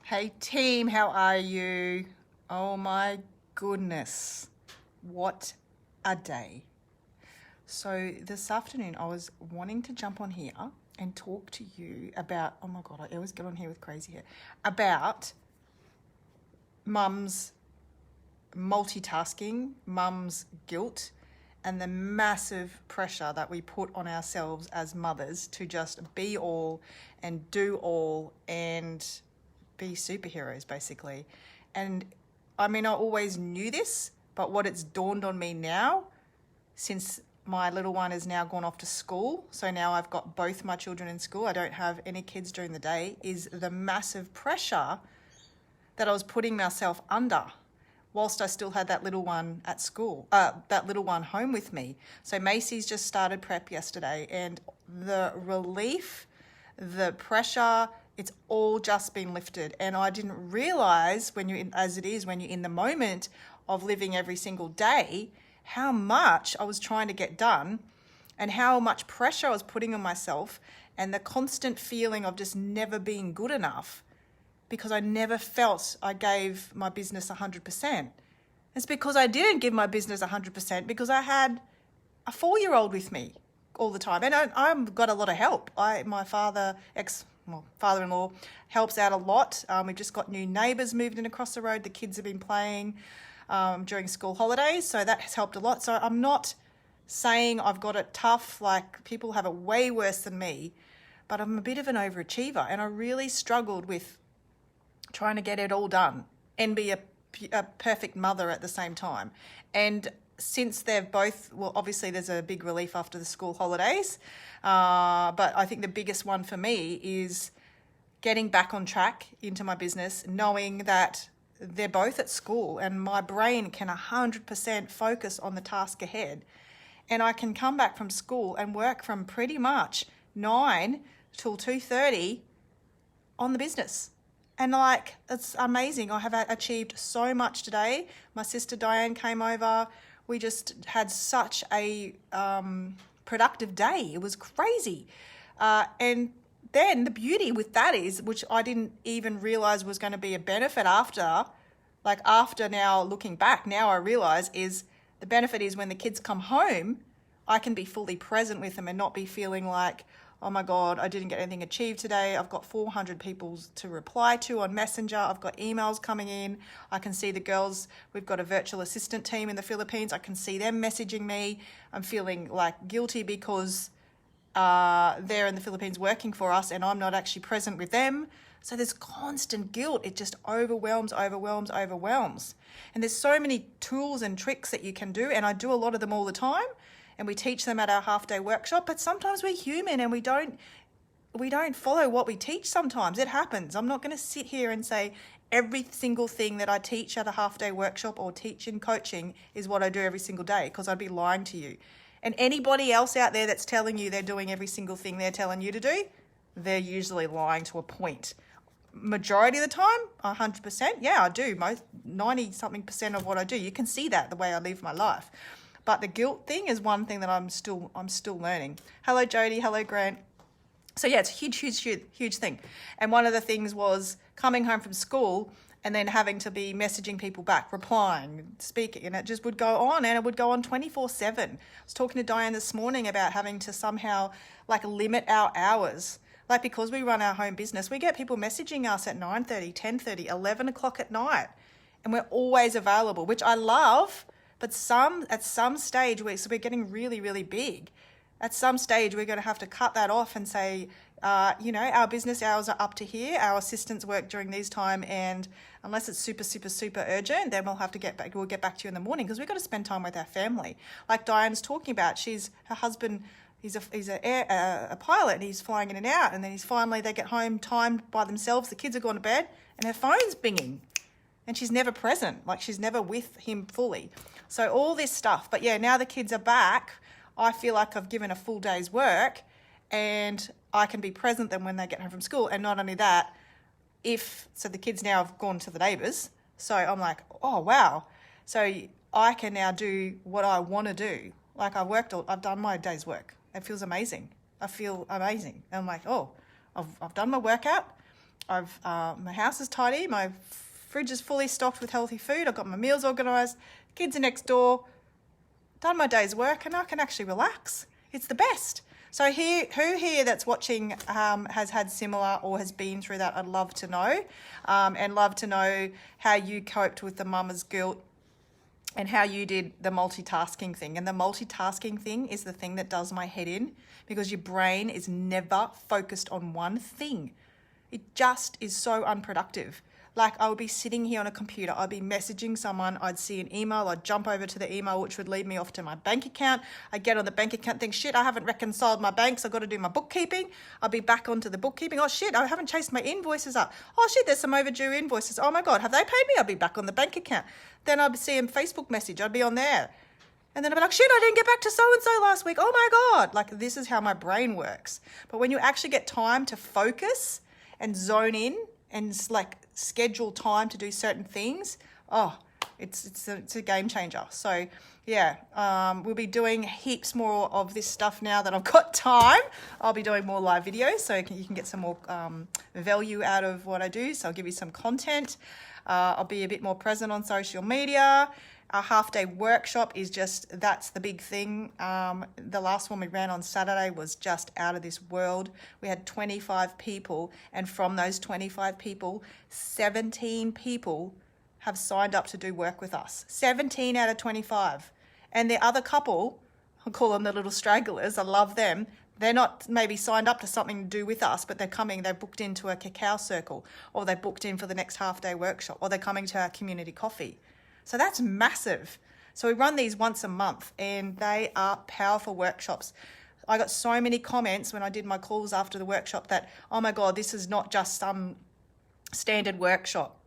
Hey team, how are you? Oh my goodness, what a day. So this afternoon I was wanting to jump on here and talk to you about, oh my God, I always get on here with crazy hair, about mum's multitasking, mum's guilt, and the massive pressure that we put on ourselves as mothers to just be all and do all and be superheroes, basically. And I mean, I always knew this, but what it's dawned on me now, since my little one has now gone off to school, so now I've got both my children in school, I don't have any kids during the day, is the massive pressure that I was putting myself under whilst I still had that little one at school, that little one home with me. So Macy's just started prep yesterday, and the relief, the pressure, it's all just been lifted. And I didn't realize when you're when you're in the moment of living every single day, how much I was trying to get done and how much pressure I was putting on myself, and the constant feeling of just never being good enough, because I never felt I gave my business 100%. It's because I didn't give my business 100% because I had a 4-year-old with me all the time. And I've got a lot of help. My father-in-law helps out a lot. We've just got new neighbours moved in across the road. The kids have been playing during school holidays, so that has helped a lot. So I'm not saying I've got it tough, like people have it way worse than me, but I'm a bit of an overachiever, and I really struggled with trying to get it all done and be a perfect mother at the same time. And since they've both, well, obviously there's a big relief after the school holidays, but I think the biggest one for me is getting back on track into my business, knowing that they're both at school and my brain can 100% focus on the task ahead. And I can come back from school and work from pretty much 9 till 2:30 on the business. And it's amazing. I have achieved so much today. My sister Diane came over. We just had such a productive day. It was crazy. And then the beauty with that is, which I didn't even realize was going to be a benefit after now looking back, now I realize is the benefit is when the kids come home, I can be fully present with them and not be feeling like, oh my God, I didn't get anything achieved today. I've got 400 people to reply to on Messenger. I've got emails coming in. I can see the girls. We've got a virtual assistant team in the Philippines. I can see them messaging me. I'm feeling like guilty because they're in the Philippines working for us and I'm not actually present with them. So there's constant guilt. It just overwhelms. And there's so many tools and tricks that you can do. And I do a lot of them all the time. And we teach them at our half-day workshop, but sometimes we're human and we don't follow what we teach sometimes. It happens. I'm not going to sit here and say every single thing that I teach at a half-day workshop or teach in coaching is what I do every single day, because I'd be lying to you. And anybody else out there that's telling you they're doing every single thing they're telling you to do, they're usually lying to a point. Majority of the time, 100%, yeah, I do. 90-something% of what I do. You can see that the way I live my life. But the guilt thing is one thing that I'm still learning. Hello, Jody. Hello, Grant. So yeah, it's a huge thing. And one of the things was coming home from school and then having to be messaging people back, replying, speaking, and it just would go on, and it would go on 24/7. I was talking to Diane this morning about having to somehow limit our hours. Because we run our home business, we get people messaging us at 9:30, 10:30, 11 o'clock at night, and we're always available, which I love. But at some stage, we're getting really, really big. At some stage, we're going to have to cut that off and say, our business hours are up to here. Our assistants work during these time, and unless it's super, super, super urgent, then we'll have to get back. We'll get back to you in the morning because we've got to spend time with our family. Like Diane's talking about, her husband. He's a pilot, and he's flying in and out, and then they get home timed by themselves. The kids are gone to bed, and her phone's binging. And she's never present, she's never with him fully. So all this stuff. But yeah, now the kids are back, I feel like I've given a full day's work and I can be present then when they get home from school. And not only that, so the kids now have gone to the neighbours. So I'm like, oh, wow. So I can now do what I want to do. I've done my day's work. It feels amazing. I feel amazing. And I'm like, oh, I've done my workout. My house is tidy. My fridge is fully stocked with healthy food. I've got my meals organised. Kids are next door. Done my day's work, and I can actually relax. It's the best. So who here that's watching has had similar or has been through that? I'd love to know, and love to know how you coped with the mama's guilt and how you did the multitasking thing. And the multitasking thing is the thing that does my head in, because your brain is never focused on one thing. It just is so unproductive. Like, I would be sitting here on a computer, I'd be messaging someone, I'd see an email, I'd jump over to the email, which would lead me off to my bank account. I'd get on the bank account, think, shit, I haven't reconciled my banks, I've got to do my bookkeeping. I'll be back onto the bookkeeping. Oh shit, I haven't chased my invoices up. Oh shit, there's some overdue invoices. Oh my God, have they paid me? I'll be back on the bank account. Then I'd see a Facebook message, I'd be on there. And then I'd be like, shit, I didn't get back to so-and-so last week. Oh my God. Like, this is how my brain works. But when you actually get time to focus and zone in and like schedule time to do certain things, it's a game changer. So yeah, we'll be doing heaps more of this stuff now that I've got time. I'll be doing more live videos so you can get some more value out of what I do. So I'll give you some content. I'll be a bit more present on social media. Our half-day workshop is that's the big thing. The last one we ran on Saturday was just out of this world. We had 25 people, and from those 25 people, 17 people have signed up to do work with us. 17 out of 25. And the other couple, I call them the little stragglers, I love them. They're not maybe signed up to something to do with us, but they're coming, they've booked into a cacao circle, or they've booked in for the next half-day workshop, or they're coming to our community coffee. So that's massive. So we run these once a month, and they are powerful workshops. I got so many comments when I did my calls after the workshop that, oh my God, this is not just some standard workshop.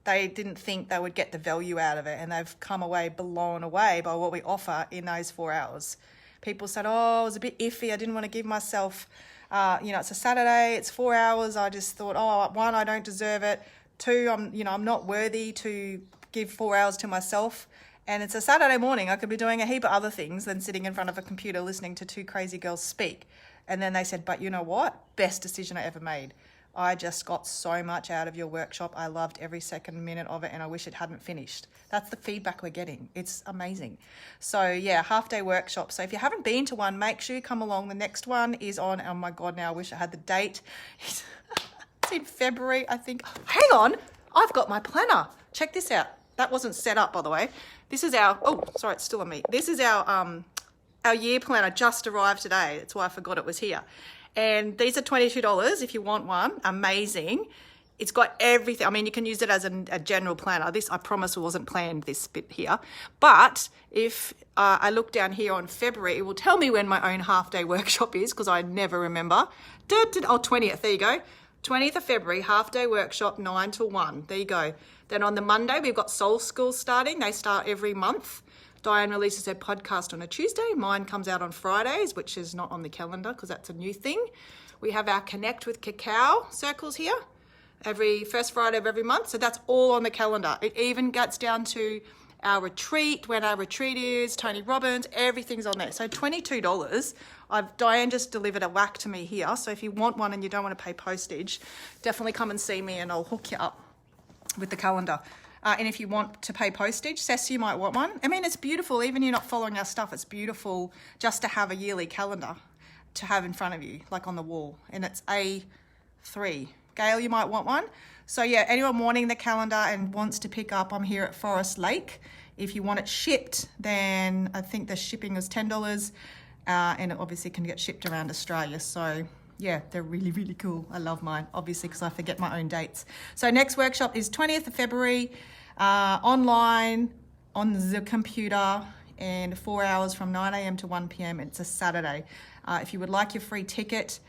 They didn't think they would get the value out of it, and they've come away blown away by what we offer in those 4 hours. People said, oh, it was a bit iffy. I didn't want to give myself, it's a Saturday, it's 4 hours. I just thought, one, I don't deserve it. Two, I'm not worthy to give 4 hours to myself. And it's a Saturday morning. I could be doing a heap of other things than sitting in front of a computer listening to two crazy girls speak. And then they said, but you know what? Best decision I ever made. I just got so much out of your workshop. I loved every second minute of it, and I wish it hadn't finished. That's the feedback we're getting. It's amazing. So yeah, half-day workshop. So if you haven't been to one, make sure you come along. The next one is on, oh my God, now I wish I had the date. It's in February, I think. Hang on, I've got my planner. Check this out. That wasn't set up, by the way. This is our, it's still on me. This is our year planner, just arrived today. That's why I forgot it was here. And these are $22 if you want one. Amazing. It's got everything. I mean, you can use it as a general planner. This, I promise, wasn't planned, this bit here. But if I look down here on February, it will tell me when my own half-day workshop is, because I never remember. 20th, there you go. 20th of February, half-day workshop, 9 till 1. There you go. Then on the Monday, we've got Soul School starting. They start every month. Diane releases her podcast on a Tuesday. Mine comes out on Fridays, which is not on the calendar because that's a new thing. We have our Connect with Cacao circles here every first Friday of every month. So that's all on the calendar. It even gets down to our retreat, when our retreat is, Tony Robbins, everything's on there. So $22. Diane just delivered a whack to me here. So if you want one and you don't want to pay postage, definitely come and see me and I'll hook you up with the calendar. And if you want to pay postage, Cess, you might want one. I mean, it's beautiful. Even you're not following our stuff, it's beautiful just to have a yearly calendar to have in front of you, like on the wall. And it's A3. Gail, you might want one. So yeah, anyone wanting the calendar and wants to pick up, I'm here at Forest Lake. If you want it shipped, then I think the shipping is $10. And it obviously can get shipped around Australia. So yeah, they're really, really cool. I love mine, obviously, because I forget my own dates. So next workshop is 20th of February, online, on the computer, and 4 hours from 9 a.m. to 1 p.m. It's a Saturday. If you would like your free ticket,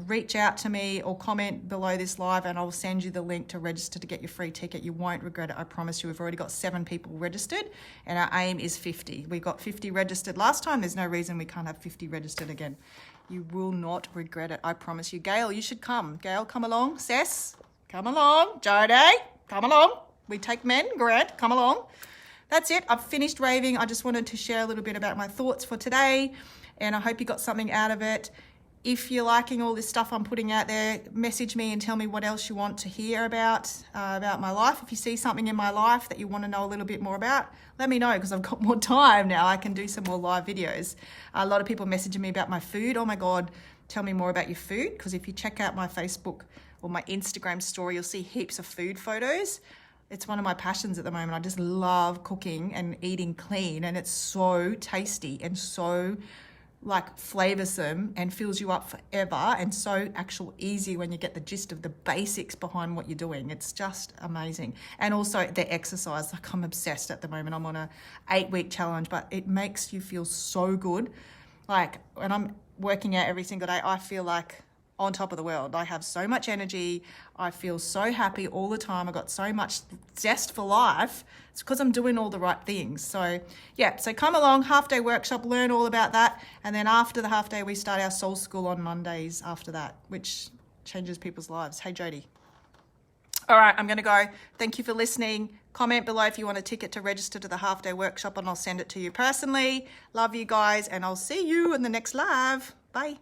reach out to me or comment below this live and I'll send you the link to register to get your free ticket. You won't regret it, I promise you. We've already got 7 people registered and our aim is 50. We got 50 registered last time. There's no reason we can't have 50 registered again. You will not regret it, I promise you. Gail, you should come. Gail, come along. Cess, come along. Jodie, come along. We take men. Grant, come along. That's it. I've finished raving. I just wanted to share a little bit about my thoughts for today and I hope you got something out of it. If you're liking all this stuff I'm putting out there, message me and tell me what else you want to hear about my life. If you see something in my life that you want to know a little bit more about, let me know, because I've got more time now. I can do some more live videos. A lot of people messaging me about my food. Oh my God, tell me more about your food. Because if you check out my Facebook or my Instagram story, you'll see heaps of food photos. It's one of my passions at the moment. I just love cooking and eating clean, and it's so tasty and so like flavoursome and fills you up forever, and so actual easy when you get the gist of the basics behind what you're doing. It's just amazing. And also the exercise, like I'm obsessed at the moment. I'm on a 8-week challenge, but it makes you feel so good. Like when I'm working out every single day, I feel like on top of the world. I have so much energy. I feel so happy all the time. I got so much zest for life. It's because I'm doing all the right things. So yeah, so come along, half-day workshop, learn all about that. And then after the half day, we start our soul school on Mondays after that, which changes people's lives. Hey, Jody. All right, I'm going to go. Thank you for listening. Comment below if you want a ticket to register to the half-day workshop, and I'll send it to you personally. Love you guys, and I'll see you in the next live. Bye.